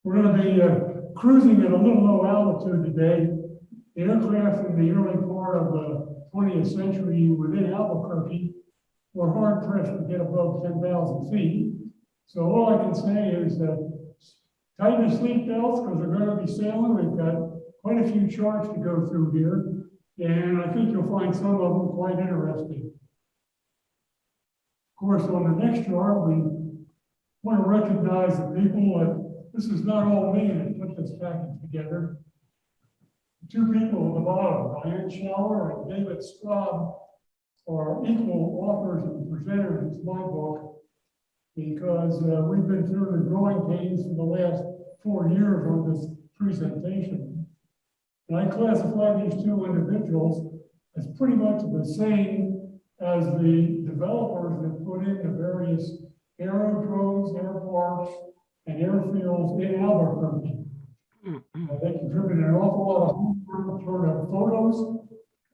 We're going to be cruising at a little low altitude today. The aircraft in the early part of the 20th century within Albuquerque were hard pressed to get above 10,000 feet. So all I can say is tighten your seat belts because we're going to be sailing. We've got quite a few charts to go through here, and I think you'll find some of them quite interesting. Of course, on the next chart, we want to recognize the people that this is not all me that put this package together. The two people at the bottom, Diane Scheller and David Straub, are equal authors and presenters in my book because we've been through the growing pains for the last 4 years on this presentation. And I classify these two individuals as pretty much the same as the developers that put in the various aerodromes, airports, and airfields in Albuquerque. They contributed an awful lot of photos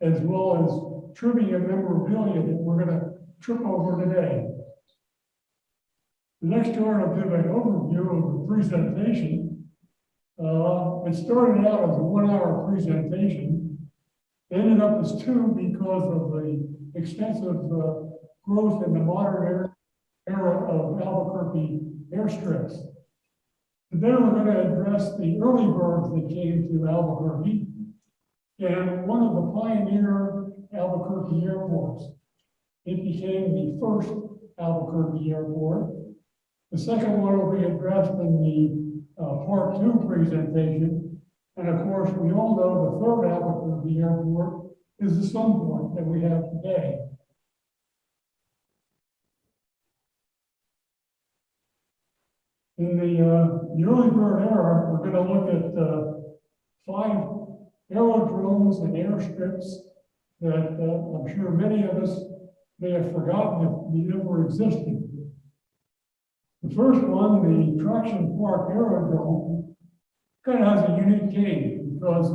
as well as trivia memorabilia that we're going to trip over today. The next chart will give an overview of the presentation. It started out as a 1-hour presentation, ended up as 2 because of the extensive growth in the modern era of Albuquerque airstrips. Today we're going to address the early birds that came to Albuquerque and one of the pioneer Albuquerque airports. It became the first Albuquerque airport. The second one will be addressed in the part 2 presentation. And of course, we all know the third Albuquerque airport is the Sunport that we have today. In the early bird era, we're going to look at 5 aerodromes and airstrips that I'm sure many of us may have forgotten if they ever existed. The first one, the Traction Park Aerodrome, kind of has a unique name because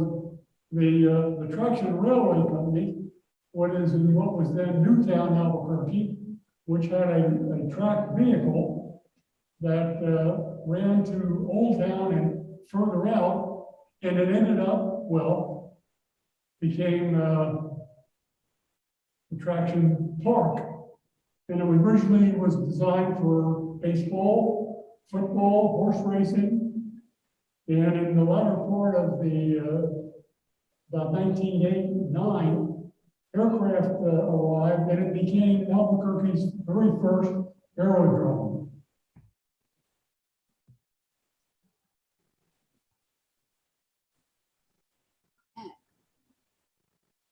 the Traction Railway Company, what was then Newtown, Albuquerque, which had a tracked vehicle that ran to Old Town and further out, and it ended up, became the Traction Park. And it originally was designed for baseball, football, horse racing, and in the latter part of the about 1989, aircraft arrived, and it became Albuquerque's very first aerodrome.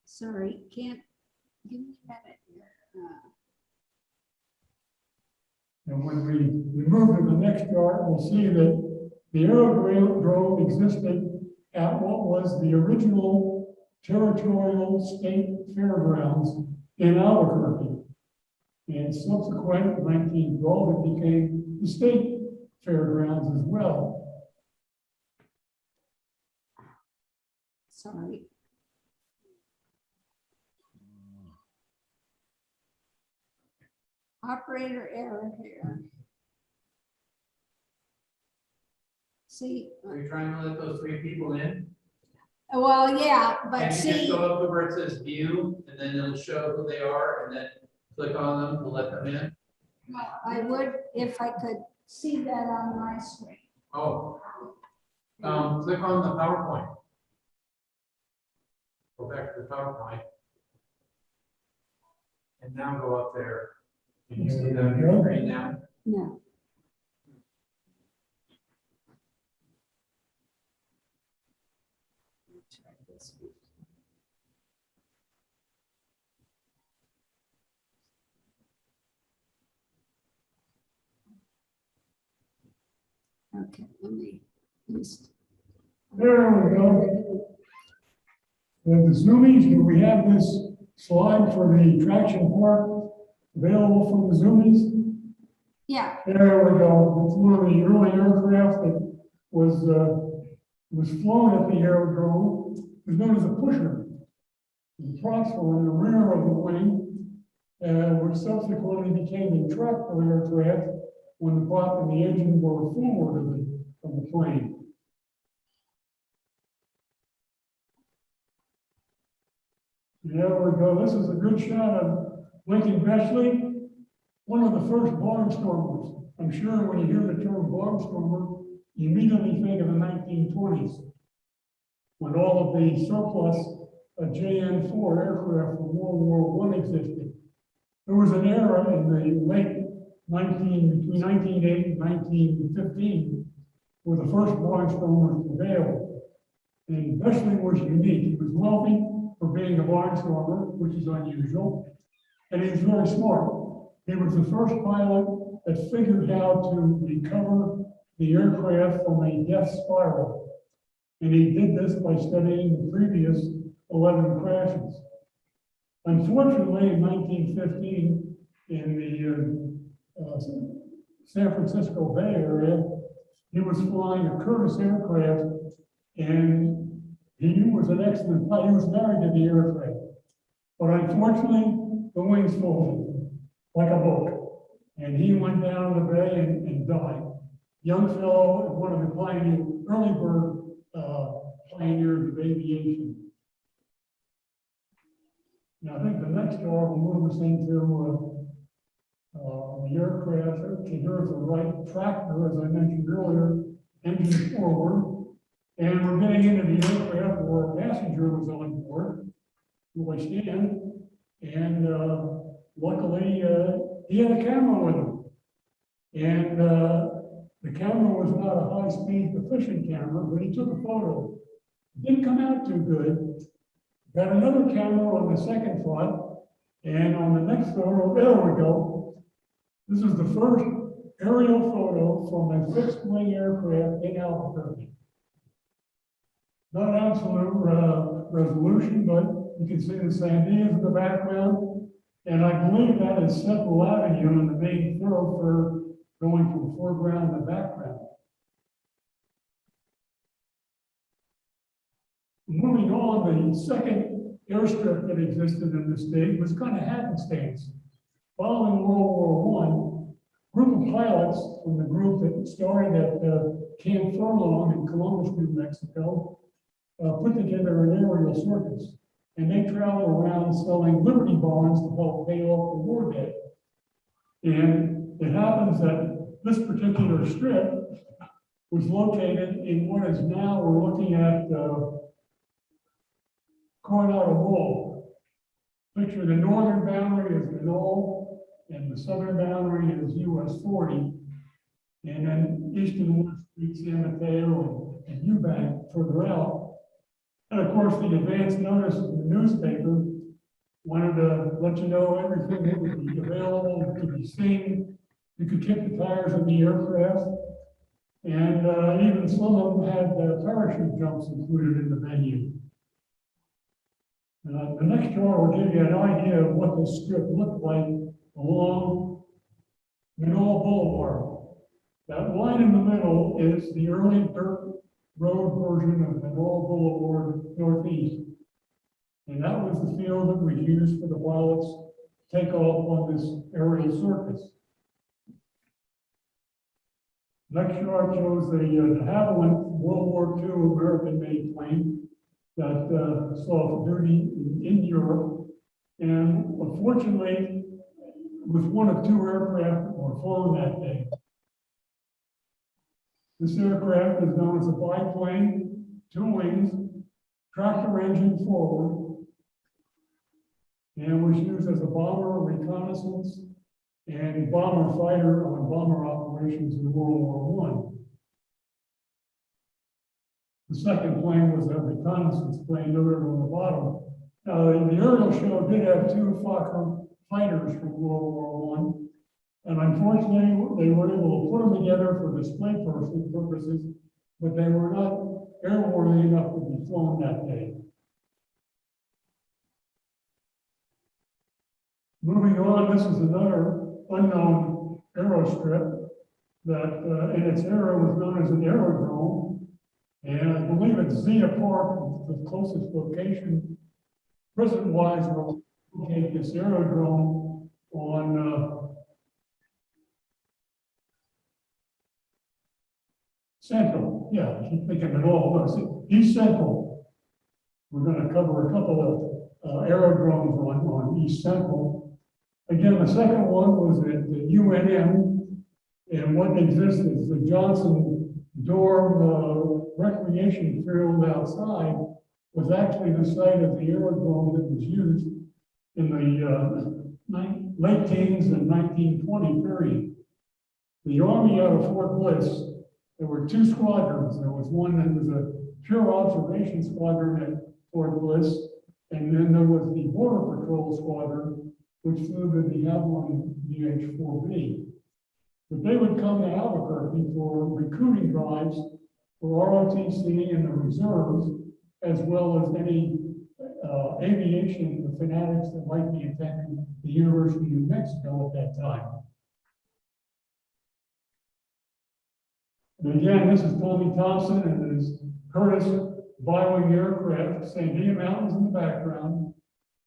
Sorry, can't give me a minute here. And when we move to the next chart, we'll see that the aerodrome existed at what was the original territorial state fairgrounds in Albuquerque. And subsequent, in 1912, it became the state fairgrounds as well. Sorry. Operator error here. See. Are you trying to let those 3 people in? Well, yeah, but And you just see. go up to where it says view, and then it'll show who they are, and then click on them to let them in. I would if I could see that on my screen. Oh. Click on the PowerPoint. Go back to the PowerPoint. And now go up there. Can you see that on your screen now? No. Okay, let me just. There we go. And the zoomies, do we have this slide for the Traction Park available for the zoomies? Yeah, There we go. It's one of the early aircraft that was flown at the aerodrome. It was known as a pusher. The props were in the rear of the wing, which subsequently became a tractor aircraft when the prop and the engine were forward of the plane. There we go. This is a good shot of Lincoln Bechley, one of the first barnstormers. I'm sure when you hear the term barnstormer, you immediately think of the 1920s, when all of the surplus JN-4 aircraft from World War I existed. There was an era in the late between 1908 and 1915, where the first barnstormers prevailed. And Bechley was unique. He was wealthy for being a barnstormer, which is unusual, and he was very smart. He was the first pilot that figured how to recover the aircraft from a death spiral. And he did this by studying the previous 11 crashes. Unfortunately, in 1915, in the San Francisco Bay Area, he was flying a Curtiss aircraft, and he was an excellent pilot. He was married to the aircraft. But unfortunately, the wings folded like a boat, and he went down the bay and died. Young fellow, one of the early bird pioneers of aviation. Now, I think the next chart will move us into the aircraft. Okay, here's the right tractor, as I mentioned earlier, engine forward. And we're getting into the aircraft where a passenger was on board, who I stand, and luckily he had a camera with him. And the camera was not a high-speed efficient camera, but he took a photo. It didn't come out too good. Got another camera on the second front, and on the next photo, there we go. This is the first aerial photo from a fixed-wing aircraft in Albuquerque. Not absolute resolution, but you can see the Sandias in the background. And I believe that is Central Avenue in the main thoroughfare going from foreground to background. Moving on, the second airstrip that existed in the state was kind of happenstance. Following World War I, a group of pilots from the group that started at Camp Furlong in Columbus, New Mexico, put together an aerial circus, and they traveled around selling Liberty bonds to help pay off the war debt. And it happens that this particular strip was located in what is now, we're looking at Coronado Bowl. Picture the northern boundary is the Knoll, and the southern boundary is US 40. And then east and west Street, San Mateo, and Eubank further out. And of course, the advance notice in the newspaper wanted to let you know everything that would be available, could be seen. You could kick the tires of the aircraft. And even some of them had parachute jumps included in the venue. The next chart will give you an idea of what this strip looked like along Manoa Boulevard. That line in the middle is the early dirt road version of Manoa Boulevard Northeast. And that was the field that was used for the pilots to take off on this aerial circus. Next chart shows the de Havilland World War II American-made plane that saw duty in Europe. And unfortunately, was one of two aircraft that were flown that day. This aircraft is known as a biplane, 2 wings, tractor engine forward, and was used as a bomber, reconnaissance, and bomber fighter on bomber operations in World War I. The second plane was a reconnaissance plane noted on the bottom. The aerial show did have 2 Fokker fighters from World War I. And unfortunately, they were able to put them together for display purposes, but they were not airworthy enough to be flown that day. Moving on, this is another unknown aerostrip that in its era was known as an aerodrome. And I believe it's Zia Park, the closest location, present-wise, will locate this aerodrome on Central, yeah, I keep thinking it all, but East Central. We're gonna cover a couple of aerodromes on East Central. Again, the second one was at the UNM, and what exists is the Johnson Dorm recreation field outside was actually the site of the aerodrome that was used in the late teens and 1920 period. The Army out of Fort Bliss, there were two squadrons. There was one that was a pure observation squadron at Fort Bliss, and then there was the Border Patrol squadron, which flew the Avalon DH-4B. But they would come to Albuquerque for recruiting drives for ROTC and the reserves, as well as any aviation fanatics that might be attending the University of New Mexico at that time. And again, this is Tommy Thompson and his Curtis Bi-wing aircraft, Sandia Mountains in the background.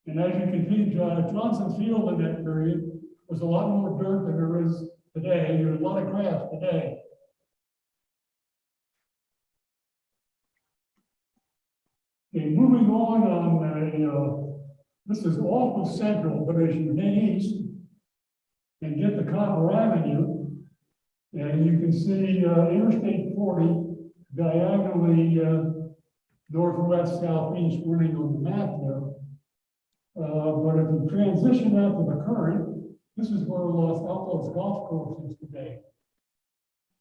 And as you can see, Johnson Field in that period was a lot more dirt than there is today. There's a lot of grass today. Okay, moving on this is off of Central, but as you head east and get to Copper Avenue, and you can see Interstate 40 diagonally northwest, southeast running on the map there. But if you transition out to the current, this is where Los Altos Golf Course is today.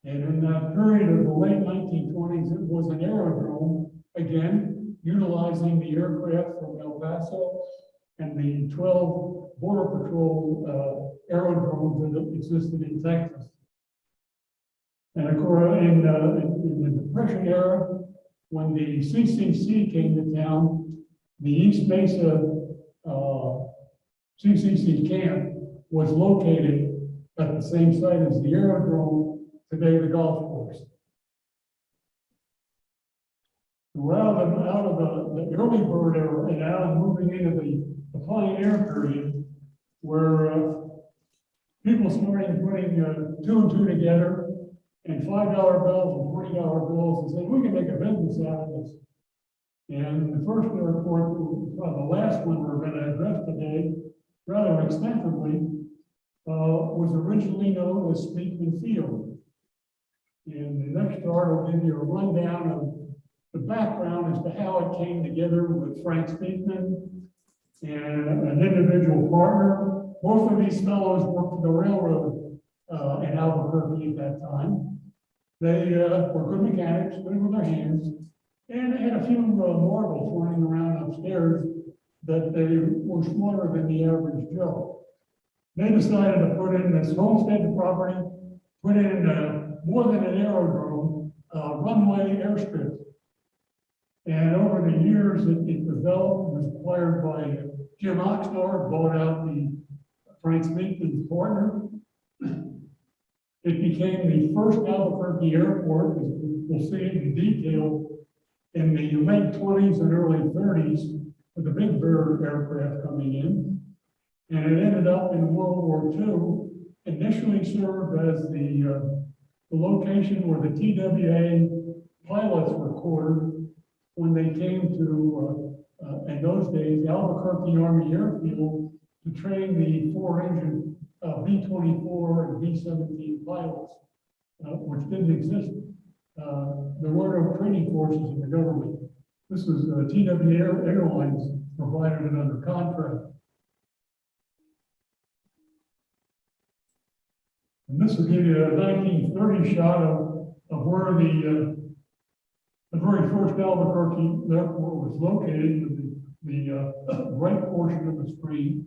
And in that period of the late 1920s, it was an aerodrome, again, utilizing the aircraft from El Paso and the 12 Border Patrol aerodromes that existed in Texas. And of course, in the Depression era, when the CCC came to town, the East Mesa CCC camp was located at the same site as the aerodrome, today the golf course. We're out of the early bird era and now moving into the pioneer period, where people started putting two and two together, and $5 bills and $20 bills, and said, we can make a business out of this. And the first airport, the last one we're going to address today, rather extensively, was originally known as Speakman Field. And the next chart will give you a rundown of the background as to how it came together with Frank Speakman and an individual partner. Both of these fellows worked for the railroad in Albuquerque at that time. They were good mechanics, good with their hands, and they had a few marbles running around upstairs that they were smarter than the average Joe. They decided to put in this homestead property, put in more than an aerodrome, runway airstrip. And over the years, it developed, was acquired by Jim Oxnard, bought out the Frank Speakman's partner. It became the first Albuquerque airport, as we'll see it in detail, in the late 20s and early 30s, with the Big Bird aircraft coming in. And it ended up in World War II, initially served as the location where the TWA pilots were quartered when they came to, in those days, Albuquerque Army Airfield to train the four-engine B-24 and B-17 pilots, which didn't exist. There were no training courses in the government. This was TWA Airlines provided it under contract. And this will give you a 1930 shot of where the very first Albuquerque airport was located, the right portion of the screen.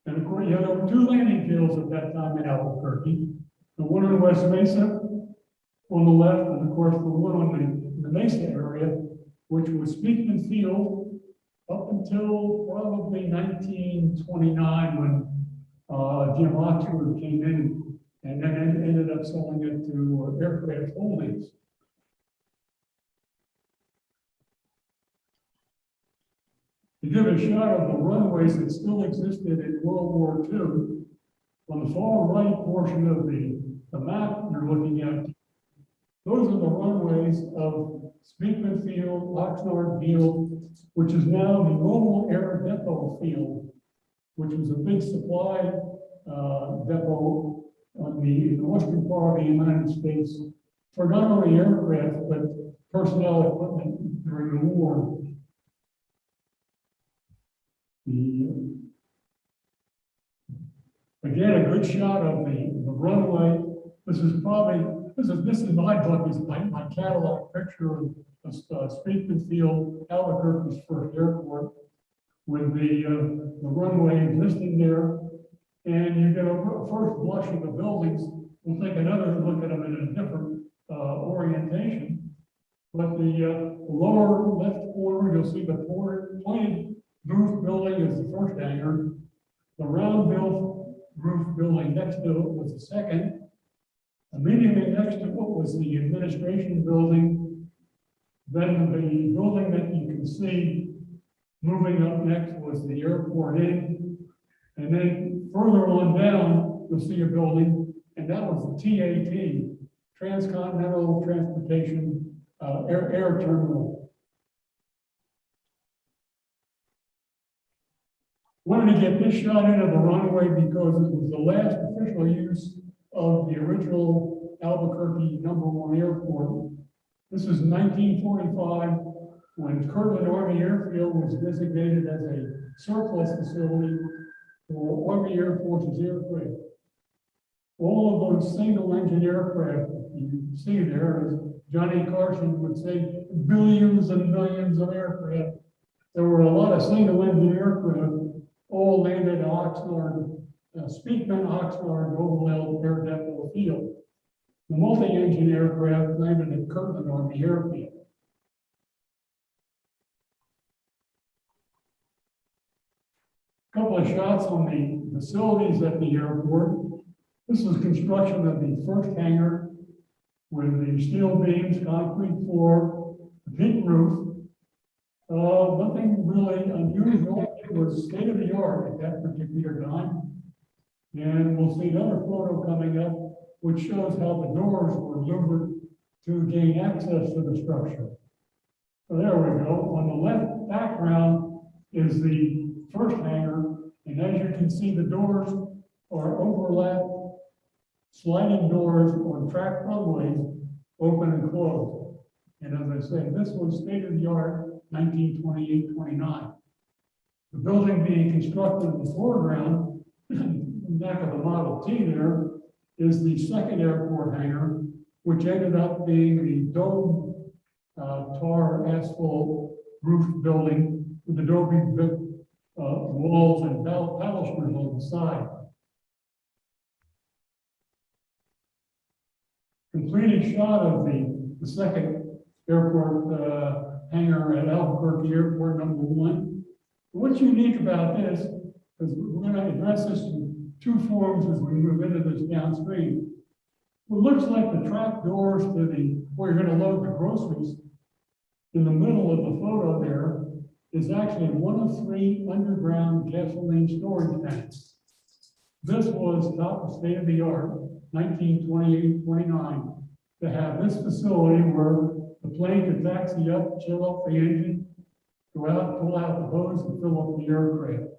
And of course, there were two landing fields at that time in Albuquerque. The one in West Mesa on the left, and of course, the one on the Mesa area, which was Speakman Field up until probably 1929 when Jim Oxford came in and then ended up selling it to Aircraft Holdings. To give a shot of the runways that still existed in World War II, on the far right portion of the map you're looking at, Those are the runways of Speakman Field, Oxnard Field, which is now the Mobile Air Depot Field, which was a big supply depot in the western part of the United States for not only aircraft, but personnel equipment during the war. Again, a good shot of the runway. This is my book, is my catalog picture of Speakman Field, Albuquerque's first airport, with the runway existing there. And you get a first blush of the buildings. We'll take another look at them in a different orientation. But the lower left corner, you'll see the pointed roof building is the first hangar. The round roof building next to it was the second. Immediately next to it was the administration building. Then the building that you can see moving up next was the airport inn. And then further on down, you'll see a building, and that was the TAT, Transcontinental Transportation Air Terminal. Wanted to get this shot into the runway because it was the last official use of the original Albuquerque #1 airport. This is 1945, when Kirtland Army Airfield was designated as a surplus facility for Army Air Forces aircraft. All of those single-engine aircraft you see there, as Johnny Carson would say, billions and millions of aircraft. There were a lot of single-engine aircraft, all landed at Oxnard, Speakman Oxnard Mobile Air Depot Field. The multi-engine aircraft landed at Kirtland Army Airfield. Couple of shots on the facilities at the airport. This was construction of the first hangar with the steel beams, concrete floor, peak roof. Nothing really unusual. It was state of the art at that particular time. And we'll see another photo coming up, which shows how the doors were louvered to gain access to the structure. So there we go. On the left background is the first hangar, and as you can see, the doors are overlapped sliding doors on track runways, open and closed. And as I said, this was state-of-the-art 1928-29. The building being constructed in the foreground, back of the Model T there, is the second airport hangar, which ended up being the dome tar asphalt roof building with adobe walls and balusters on the side. Completed shot of the second airport hangar at Albuquerque Airport #1. What's unique about this, because we're going to address this in two forms as we move into this downstream. It looks like the trap doors to where you're going to load the groceries in the middle of the photo there is actually one of 3 underground gasoline storage tanks. This was top state of the art, 1928-29, to have this facility where the plane could taxi up, chill up the engine, go out, pull out the hose, and fill up the aircraft.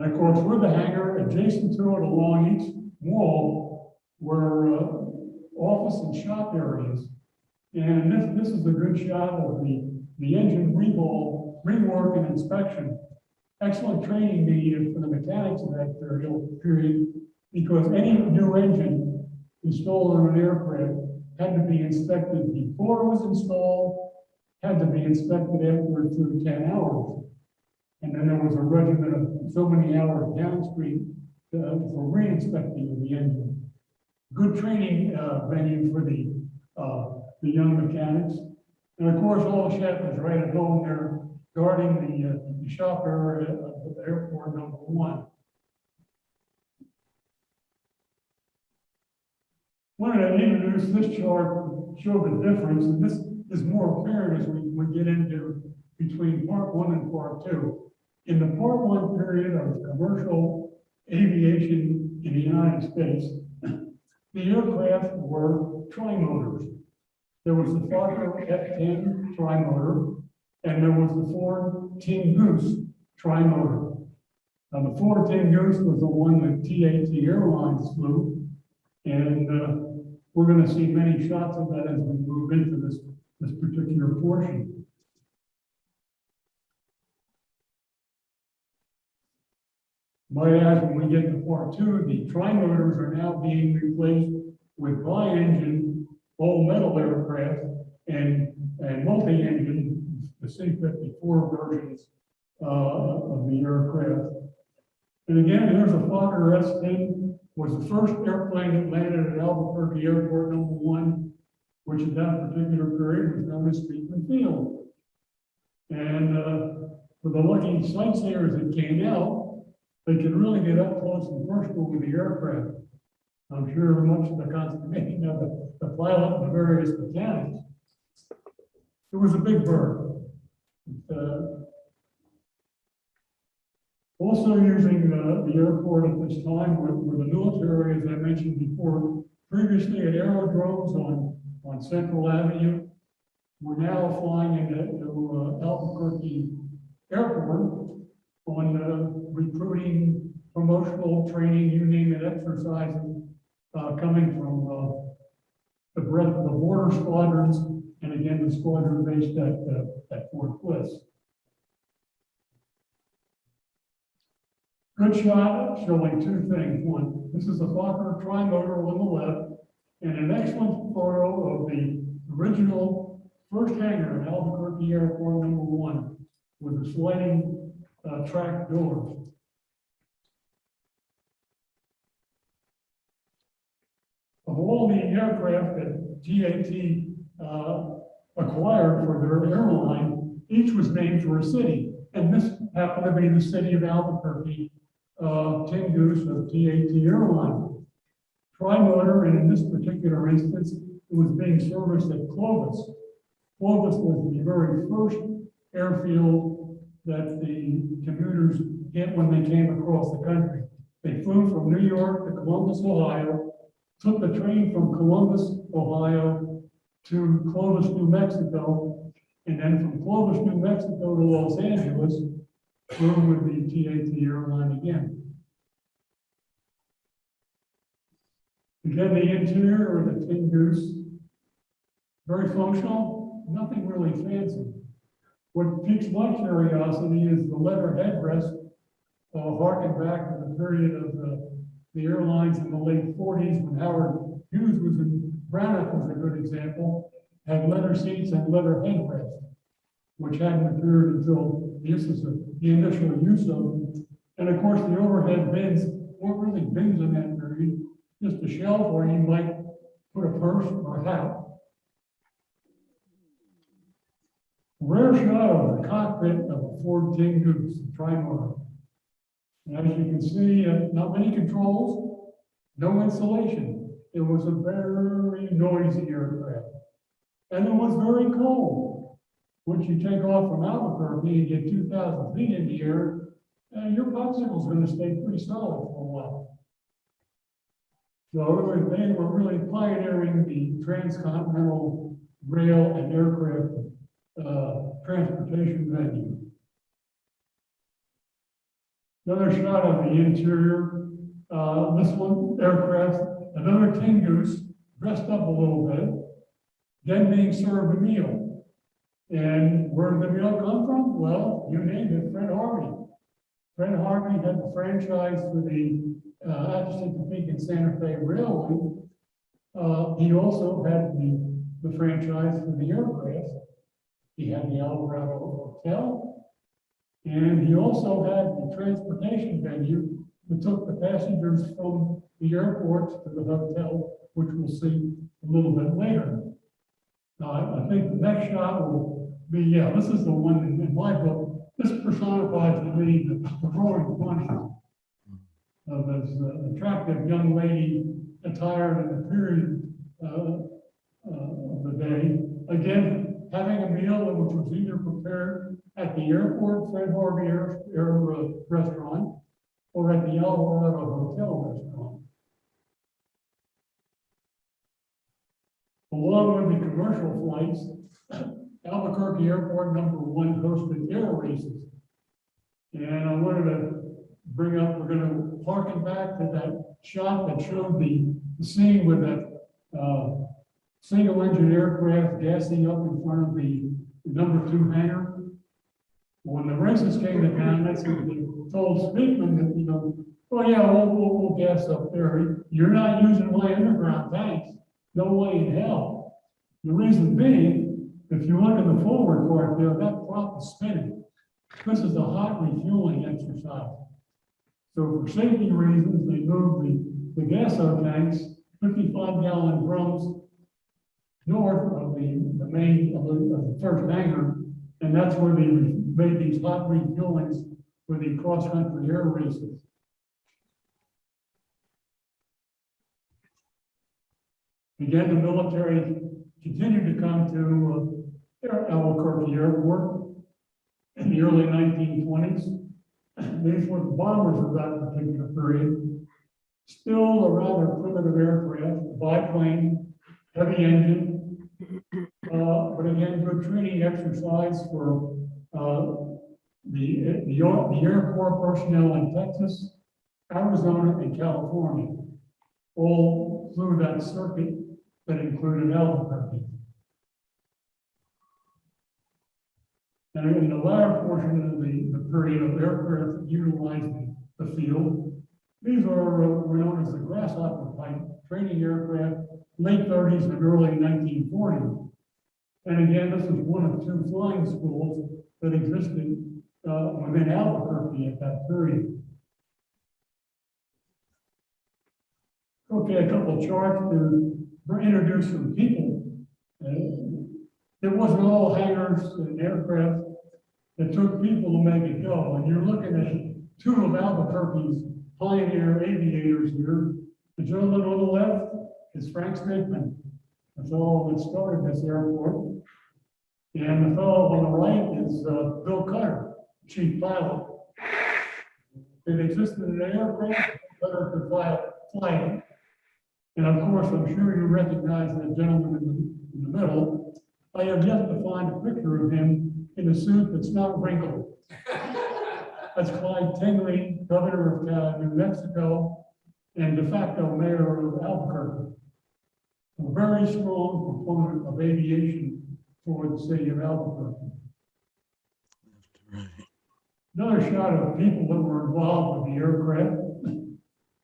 And of course, with the hangar, adjacent to it along each wall were office and shop areas. And this is a good shot of the engine rework and inspection. Excellent training needed for the mechanics of that period, because any new engine installed on an aircraft had to be inspected before it was installed, had to be inspected afterwards through 10 hours. And then there was a regimen of so many hours downstream for re-inspecting of the engine. Good training venue for the young mechanics. And of course, all the chef is right at home there guarding the shop area of the airport #1. Wanted to introduce this chart to show the difference, and this is more apparent as we get into between part 1 and part 2. In the part 1 period of commercial aviation in the United States, The aircraft were trimotors. There was the Fokker F-10 trimotor, and there was the Ford Tin Goose trimotor. Now, the Ford Tin Goose was the one that TAT Airlines flew, and we're going to see many shots of that as we move into this particular portion. Might add, when we get to part two, the trimotors are now being replaced with bi-engine all-metal aircraft and multi-engine, the C-54 versions of the aircraft. And again, here's a Fokker S-10, was the first airplane that landed at Albuquerque Airport #1, which at that particular period was known as Speakman Field. And for the lucky sightseers that came out, they could really get up close and personal with the aircraft. I'm sure much of the consternation of the pilot and the various mechanics. It was a big bird. Also using the airport at this time were the military, as I mentioned before, previously at aerodromes on Central Avenue. We're now flying into Albuquerque Airport on recruiting, promotional training, you name it, exercises coming from the breadth of the border squadrons, and again, the squadron based at Fort Bliss. Good shot showing two things. One, this is a Fokker trimotor on the left, and an excellent photo of the original first hangar at Albuquerque Airport #1 with the sliding track doors. Of all the aircraft that TAT acquired for their airline, each was named for a city, and this happened to be the city of Albuquerque. Tin Goose of TAT Airlines. Trimotor, and in this particular instance, it was being serviced at Clovis. Clovis was the very first airfield that the commuters hit when they came across the country. They flew from New York to Columbus, Ohio, took the train from Columbus, Ohio to Clovis, New Mexico, and then from Clovis, New Mexico to Los Angeles, flew with the TAT airline again. Again, the interior of the Tin Goose, very functional, nothing really fancy. What piques my curiosity is the leather headrest, harking back to the period of the airlines in the late 40s when Howard Hughes was in, Branagh was a good example, had leather seats and leather headrest, which hadn't appeared until the initial use of them. And of course, the overhead bins weren't really bins in that period, just a shelf where you might put a purse or a hat. Rare shot of the cockpit of a Ford Tin Goose, the trimotor. And as you can see, not many controls, no insulation. It was a very noisy aircraft. And it was very cold. Once you take off from Albuquerque and get 2,000 feet in the air, your popsicle's going to stay pretty solid for a while. So they were really pioneering the transcontinental rail and aircraft transportation venue. Another shot of the interior. This one, aircraft, another Tin Goose, dressed up a little bit, then being served a meal. And where did the meal come from? Well, you named it, Fred Harvey. Fred Harvey had the franchise for the Atchison, Topeka, and Santa Fe Railway. He also had the franchise for the aircraft. He had the Alvarado Hotel, and he also had the transportation venue that took the passengers from the airport to the hotel, which we'll see a little bit later. I think the next shot will be, this is the one in my book. This personifies to me the roaring twenties of this attractive young lady attired in the period of the day. Again, having a meal which was either prepared at the airport, Fred Harvey Air Restaurant, or at the Alvarado Hotel restaurant. Along with the commercial flights, Albuquerque Airport #1 hosted air races. And I wanted to bring up, we're gonna harken back to that shot that showed the scene with that, single engine aircraft gassing up in front of the #2 hangar. When the races came to town, that's what they told Speakman that, you know, oh yeah, we'll gas up there. You're not using my underground tanks. No way in hell. The reason being, if you look at the forward part there, that prop is spinning. This is a hot refueling exercise. So for safety reasons, they moved the gaso tanks, 55-gallon drums, north of the main, of the first hangar, and that's where they made these hot refuelings for the cross-country air races. Again, the military continued to come to Albuquerque Airport in the early 1920s. These were the bombers of that particular period. Still a rather primitive aircraft, biplane, heavy engine, but again, good training exercise for the Air Corps personnel in Texas, Arizona, and California. All flew that circuit that included Albuquerque. And in the latter portion of the period of aircraft that utilized the field, these were known as the Grasshopper type training aircraft, late 30s and early 1940s. And again, this was one of two flying schools that existed within Albuquerque at that period. Okay, a couple of charts to introduce some people. It wasn't all hangars and aircraft that took people to make it go. And you're looking at two of Albuquerque's pioneer aviators here. The gentleman on the left is Frank Speakman. That's all that started this airport. And the fellow on the right is Bill Cutter, chief pilot. It existed in an aircraft, Cutter could fly it. And of course, I'm sure you recognize that gentleman in the middle. I have yet to find a picture of him in a suit that's not wrinkled. That's Clyde Tingley, governor of New Mexico and de facto mayor of Albuquerque. A very strong proponent of aviation for the city of Albuquerque. Another shot of people that were involved with the aircraft.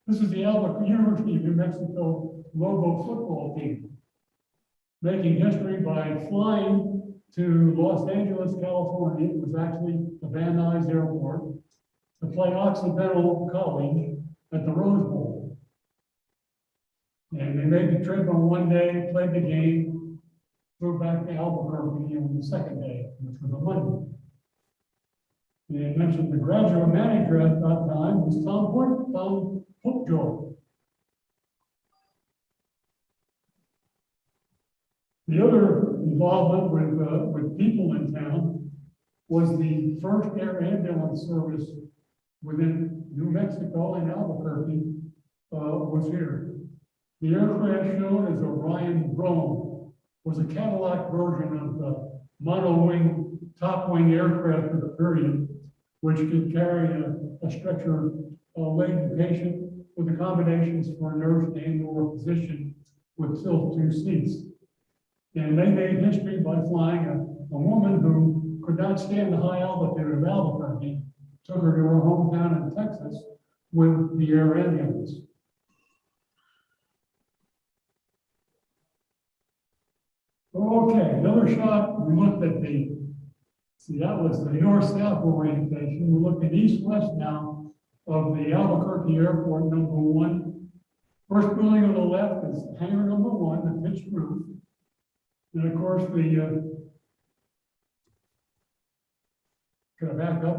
This is the Albuquerque University of New Mexico Lobo football team, making history by flying to Los Angeles, California. It was actually the Van Nuys Airport to play Occidental College at the Rose Bowl. And they made the trip on one day, played the game, flew back to Albuquerque on the second day, which was a Monday. And I mentioned the graduate manager at that time was Tom Hookjoy. The other involvement with people in town was the first air ambulance service within New Mexico and Albuquerque was here. The aircraft shown as Orion Drone was a Cadillac version of the mono-wing, top-wing aircraft of the period, which could carry a stretcher laden patient with accommodations for a nurse and or physician with still two seats. And they made history by flying a woman who could not stand the high altitude of Albuquerque, took her to her hometown in Texas with the air ambulance. Okay, another shot, we looked at that was the north-south orientation. We looked at east-west now of the Albuquerque Airport #1. First building on the left is hangar #1, the pitched roof. And of course, can I back up?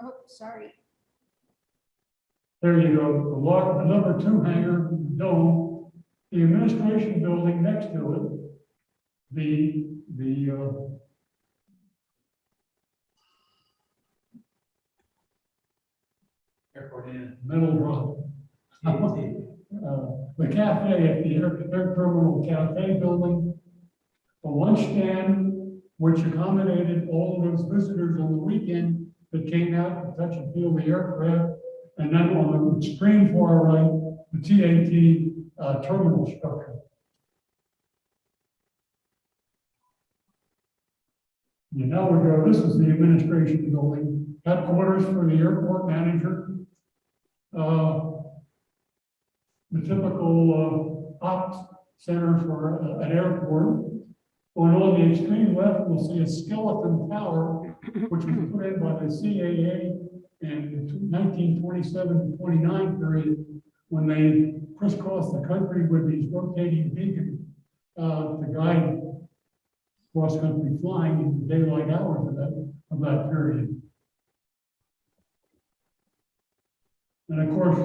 Oh, sorry. There you go, the #2 hangar dome, the administration building next to it, the Airport in. metal run. the cafe at the air terminal cafe building, a lunch stand, which accommodated all of those visitors on the weekend that came out to touch and feel the aircraft. And then on the extreme far right, the TAT terminal structure. You know, we go, this is the administration building, headquarters for the airport manager. The typical ops center for an airport. Going on the extreme left, we'll see a skeleton tower, which was put in by the CAA in the 1927-29 period, when they crisscrossed the country with these rotating beacons to guide cross-country flying in the daylight hours of that period. And of course,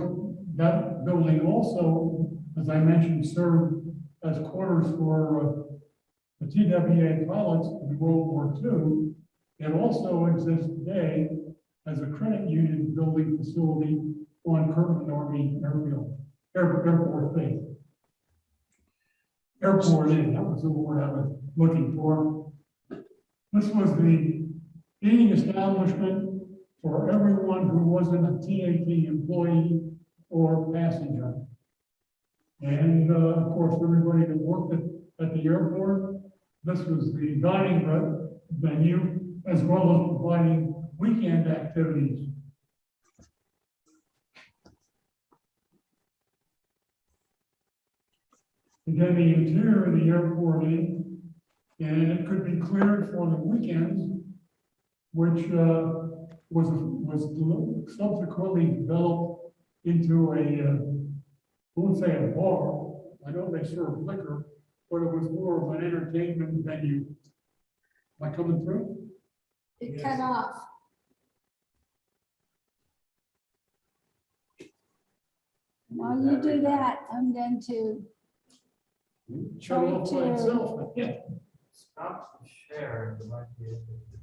that building also, as I mentioned, served as quarters for the TWA pilots in World War II. It also exists today as a credit union building facility on Kirtland Army Airfield, Airport Base. Airport in, that was the word I was looking for. This was the eating establishment for everyone who wasn't a TAT employee or passenger. And of course, everybody that worked at the airport, this was the dining venue, as well as providing weekend activities. Again, the interior of the airport in, and it could be cleared for the weekends, which was subsequently developed into a, I won't say a bar. I know they serve liquor, but it was more of an entertainment venue. Am I coming through? It cut off. While you do that, I'm going to Shut off by itself. Yeah. Stop the share. You might be able to-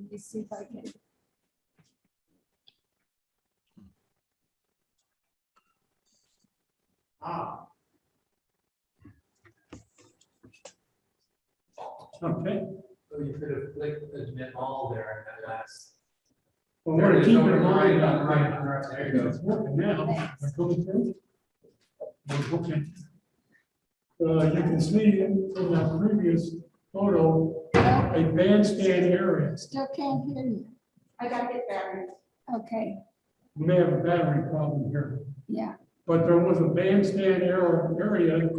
let me see if I can. Ah, Okay. So you could have clicked admit all there in that last. Well, There we're it is, keeping over in on the mind right, on the right, that on the right, there you go. it's working now. Am I coming through? Okay. You can see in that previous photo, a bandstand area. Still can't hear you. I gotta get batteries. Okay, We may have a battery problem here, yeah, but there was a bandstand area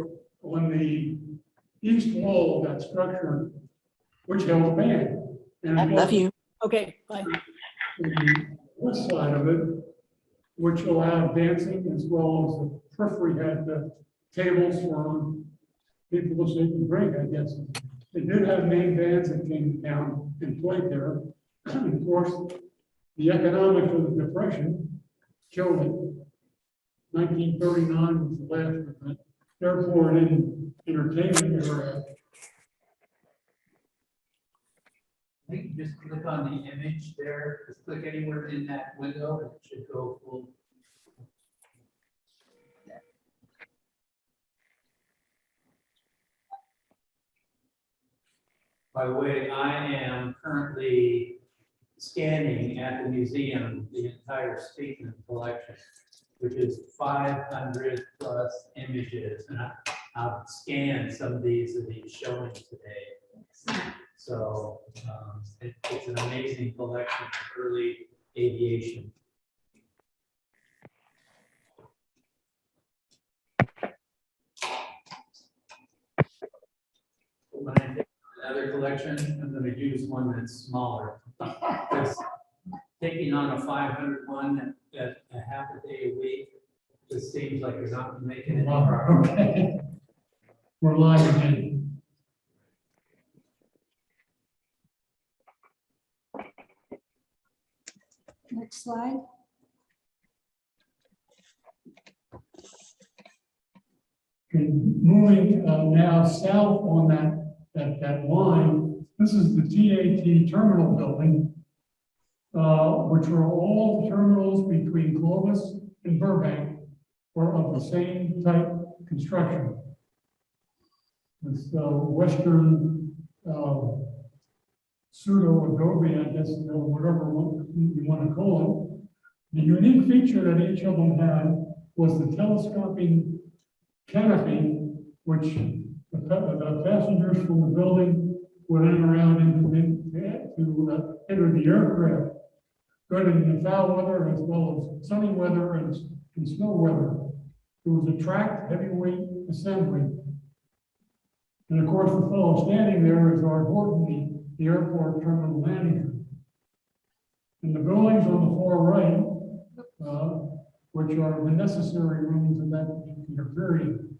on the east wall of that structure, which held a band. And I love you. Okay, bye. the west side of it, which allowed dancing as well as the periphery had the tables for people to sit and drink, I guess. They did have main bands that came down and played there. And of course, the economics of the Depression killed it. 1939 was the last of the airport and entertainment area. I think you just click on the image there, just click anywhere in that window, and it should go full. By the way, I am currently scanning at the museum the entire Speakman collection, which is 500 plus images, and I've scanned some of these that he's showing today. So it's an amazing collection of early aviation. When I take another collection, I'm going to use one that's smaller. Because taking on a 500 one at a half a day a week just seems like you're not making it. Okay. We're live again. next slide. Okay, moving now south on that line, this is the TAT terminal building, which are all terminals between Clovis in Burbank were of the same type construction. This Western pseudo adobe, I guess, whatever you want to call it. The unique feature that each of them had was the telescoping canopy, which the passengers from the building would enter around to enter the aircraft, good in the foul weather as well as sunny weather and snow weather. It was a tracked heavyweight assembly. And of course, the fellow standing there is our Horton, the airport terminal manager. And the buildings on the far right, which are the necessary rooms in that particular period.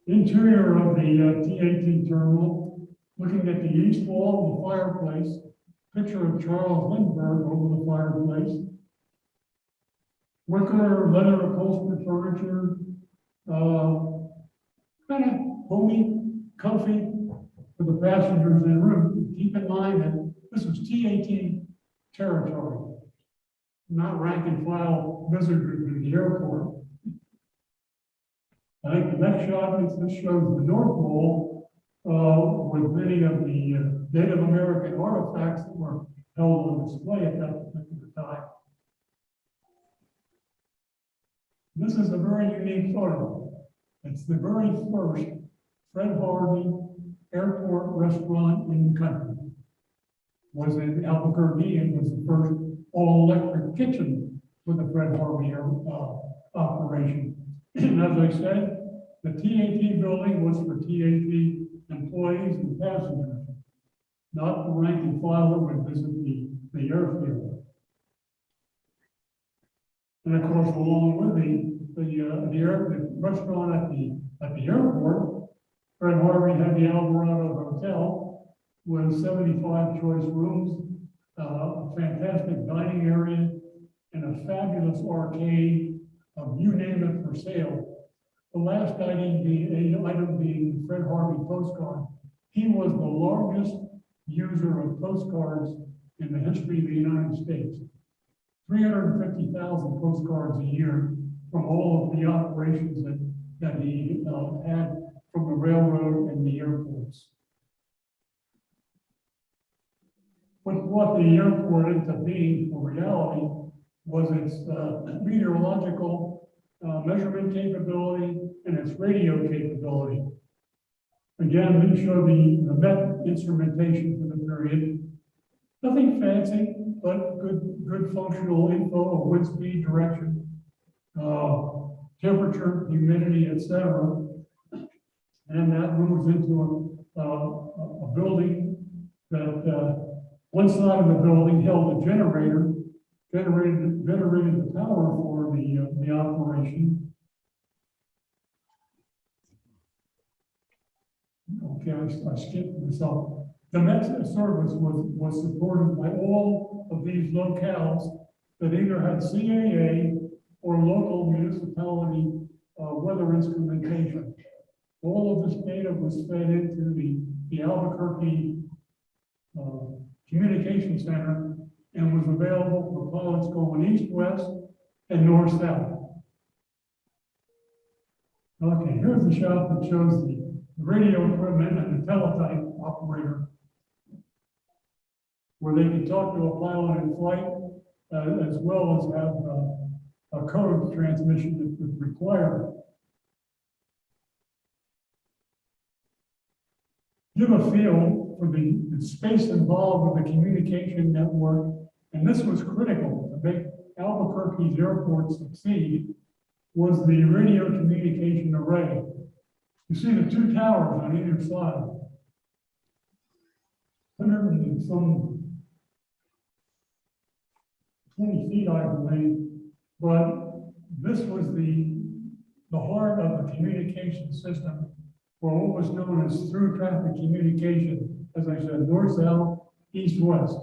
Interior of the TAT terminal, looking at the east wall of the fireplace, picture of Charles Lindbergh over the fireplace. Wicker, leather upholstered furniture, kind of homey, comfy for the passengers in the room. Keep in mind that this was TAT territory, not rank and file visitors to the airport. I think the next shot is this shows the North Wall with many of the Native American artifacts that were held on display at that particular time. This is a very unique photo. It's the very first Fred Harvey airport restaurant in the country. Was in Albuquerque and was the first all-electric kitchen with the Fred Harvey operation. And as I said, the TAT building was for TAT employees and passengers, not the rank and file that would visit the airfield. And of course, along with the restaurant at the airport, Fred Harvey had the Alvarado Hotel with 75 choice rooms, a fantastic dining area, and a fabulous arcade of you name it for sale. The last item being the Fred Harvey postcard. He was the largest user of postcards in the history of the United States. 350,000 postcards a year from all of the operations that he had from the railroad and the airports. But what the airport ended up being for reality was its meteorological measurement capability and its radio capability. Again, we show the Met instrumentation for the period. Nothing fancy, but good functional info of wind speed, direction, temperature, humidity, etc. And that moves into a building that one side of the building held a generator, generated the power for the operation. Okay, I skipped this up. The Met service was supported by all of these locales that either had CAA or local municipality weather instrumentation. All of this data was fed into the Albuquerque Communication Center and was available for pilots going east-west and north-south. Okay, here's the shot that shows the radio equipment and the teletype operator, where they could talk to a pilot in flight, as well as have a code transmission that was required. Give a feel for the space involved with the communication network, and this was critical to make Albuquerque's airport succeed, was the radio communication array. You see the two towers on either side. 100 and some 20 feet, I believe, but this was the heart of the communication system for what was known as through traffic communication, as I said, north-south, east-west.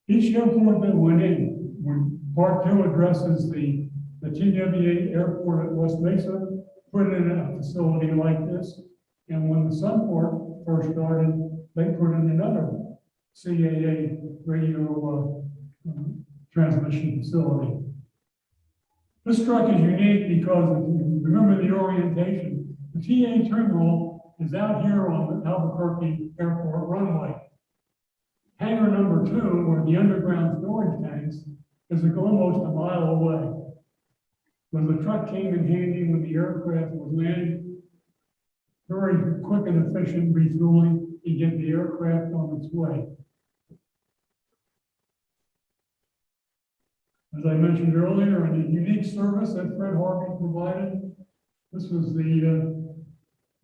Each airport that went in, when part 2 addresses the TWA airport at West Mesa, put in a facility like this, and when the Sunport first started, they put in another CAA radio transmission facility. This truck is unique because if you remember the orientation, the TA terminal is out here on the Albuquerque Airport runway. Hangar number 2, where the underground storage tanks, is almost a mile away. When the truck came in handy when the aircraft was landing, very quick and efficient refueling to get the aircraft on its way. As I mentioned earlier, a unique service that Fred Harvey provided. This was the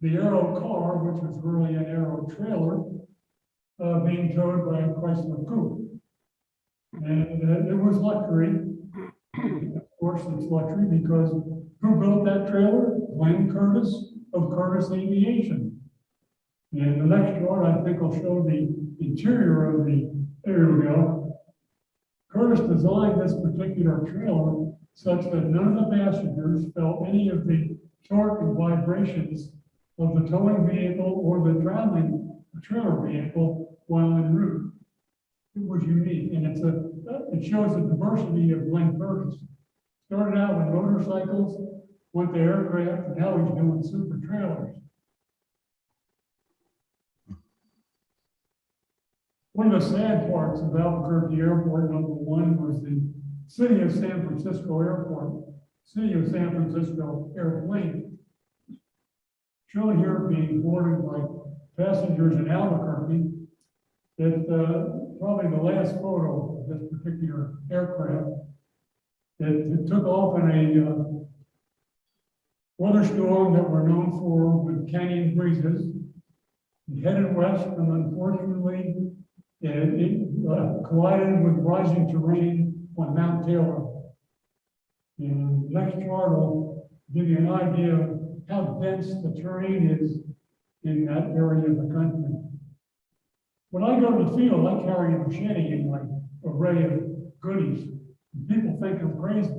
Aero car, which was really an Aero trailer, being towed by a Chrysler coupe. And it was luxury. Of course, it's luxury because who built that trailer? Wayne Curtis of Curtis Aviation. And the next chart, I think, will show the interior of the, there we go. Curtis designed this particular trailer such that none of the passengers felt any of the torque and vibrations of the towing vehicle or the traveling trailer vehicle while en route. It was unique, and it shows the diversity of Glenn Curtis. Started out with motorcycles, went to aircraft, and now he's doing super trailers. One of the sad parts of Albuquerque Airport, number 1, was the City of San Francisco Airport, City of San Francisco airplane. Shown here being boarded by passengers in Albuquerque. That probably the last photo of this particular aircraft. It took off in a weather storm that we're known for with canyon breezes. It headed west, and unfortunately, it collided with rising terrain on Mount Taylor. And the next chart will give you an idea of how dense the terrain is in that area of the country. When I go to the field, I carry a machete in my array of goodies. People think I'm crazy,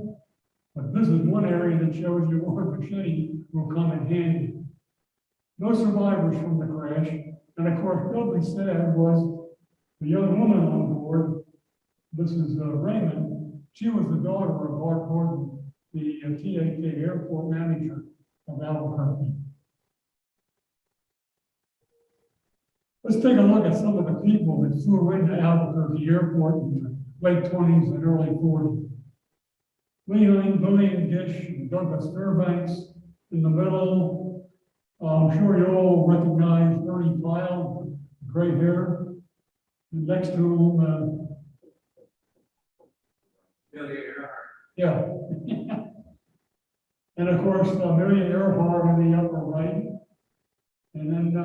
but this is one area that shows you where a machete will come in handy. No survivors from the crash, and of course, doubly sad was the young woman on board. This is Raymond. She was the daughter of Art Gordon, the TAK airport manager of Albuquerque. Let's take a look at some of the people that flew into Albuquerque Airport in the late 20s and early 40s. William Gish and Douglas Fairbanks in the middle. I'm sure you all recognize Ernie Pyle, gray hair. And next to him, Billy Earhart. yeah. And of course, Amelia Earhart in the upper right. And then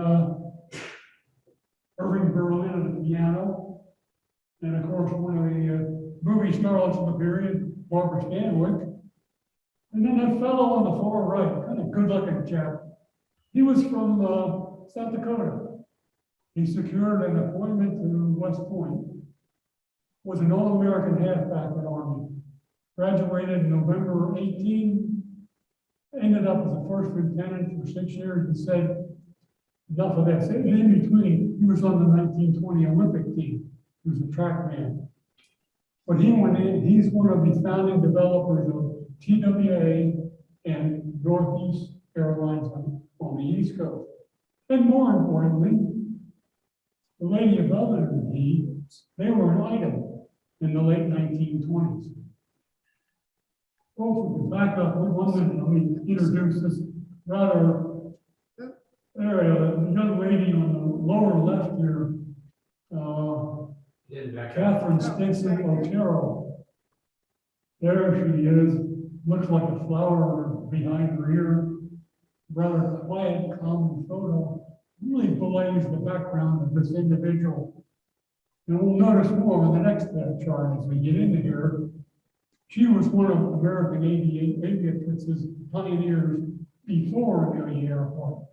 Irving Berlin at the piano. And of course, one of the movie starlets of the period, Barbara Stanwyck. And then that fellow on the far right, kind of good-looking chap. He was from South Dakota. He secured an appointment to West Point. Was an All-American halfback in Army. Graduated in November 18. Ended up as a first lieutenant for 6 years and said, enough of this. In between, he was on the 1920 Olympic team. He was a track man. But he went in, he's one of the founding developers of TWA and Northeast Airlines on the East Coast. And more importantly, the lady above him and they were an item in the late 1920s. Well, if we can back up one minute, let me introduce this rather area, the young lady on the lower left here, Catherine Stinson Otero. There she is, looks like a flower behind her ear. Rather quiet, calm photo. Really belays the background of this individual. And we'll notice more on the next chart as we get into here. She was one of American aviatrix's pioneers before Amelia Airport.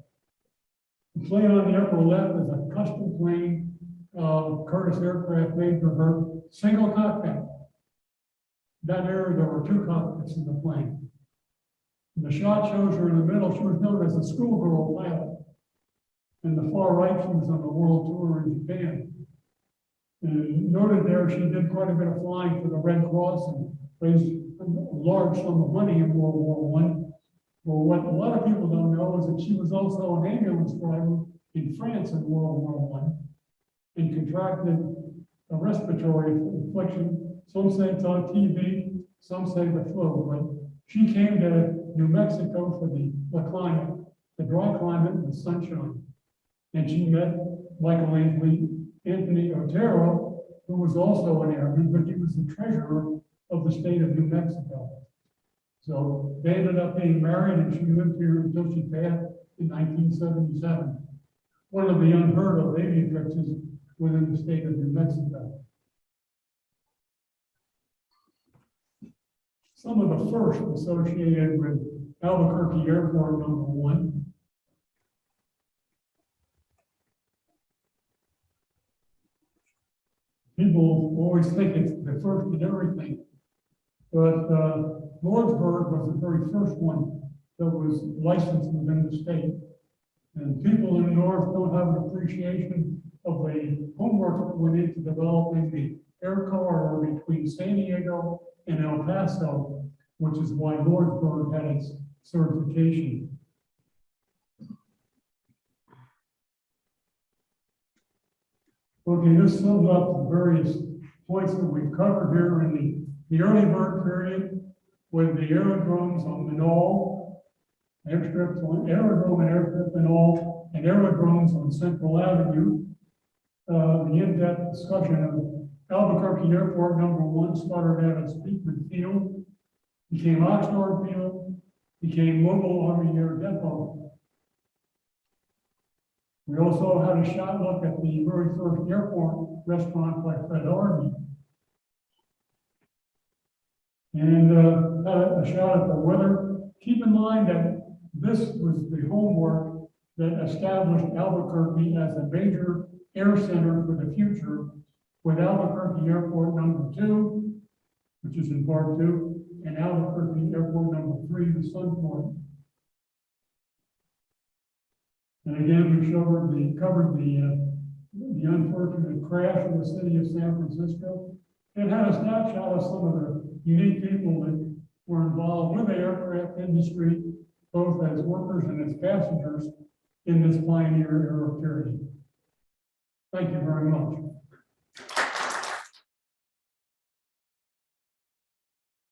The plane on the upper left is a custom plane Curtis aircraft made for her, single cockpit. That era, there were 2 cockpits in the plane. And the shot shows her in the middle. She was known as a schoolgirl pilot. And the far right, she was on the world tour in Japan. And noted there, she did quite a bit of flying for the Red Cross and raised a large sum of money in World War I. Well, what a lot of people don't know is that she was also an ambulance driver in France in World War I and contracted a respiratory infection. Some say it's on TB, some say the flu, but she came to New Mexico for the climate, the dry climate and the sunshine. And she met Michael Anthony Otero, who was also an airman, but he was the treasurer of the state of New Mexico. So they ended up being married, and she lived here until she passed in 1977. One of the unheard of aviatrixes within the state of New Mexico. Some of the first associated with Albuquerque Airport #1. People always think it's the first in everything, but Lordsburg was the very first one that was licensed within the state. And people in the north don't have an appreciation of the homework that went into developing the air corridor between San Diego and El Paso, which is why Lordsburg had its certification. Okay, this sums up the various points that we've covered here in the early bird period with the aerodromes on the knoll, airstrips on aerodrome and airstrip and all, and aerodromes on Central Avenue. The in-depth discussion of Albuquerque Airport #1 started out at Speakman Field, became Oxnard Field, became Mobile Army Air Depot. We also had a shot look at the very first airport restaurant by Fred Arby. And had a shot at the weather. Keep in mind that this was the homework that established Albuquerque as a major air center for the future, with Albuquerque Airport #2, which is in part 2, and Albuquerque Airport #3, the Sunport. And again, we covered the unfortunate crash in the city of San Francisco, and had a snapshot of some of the unique people that were involved with the aircraft industry, both as workers and as passengers in this pioneer era period. Thank you very much.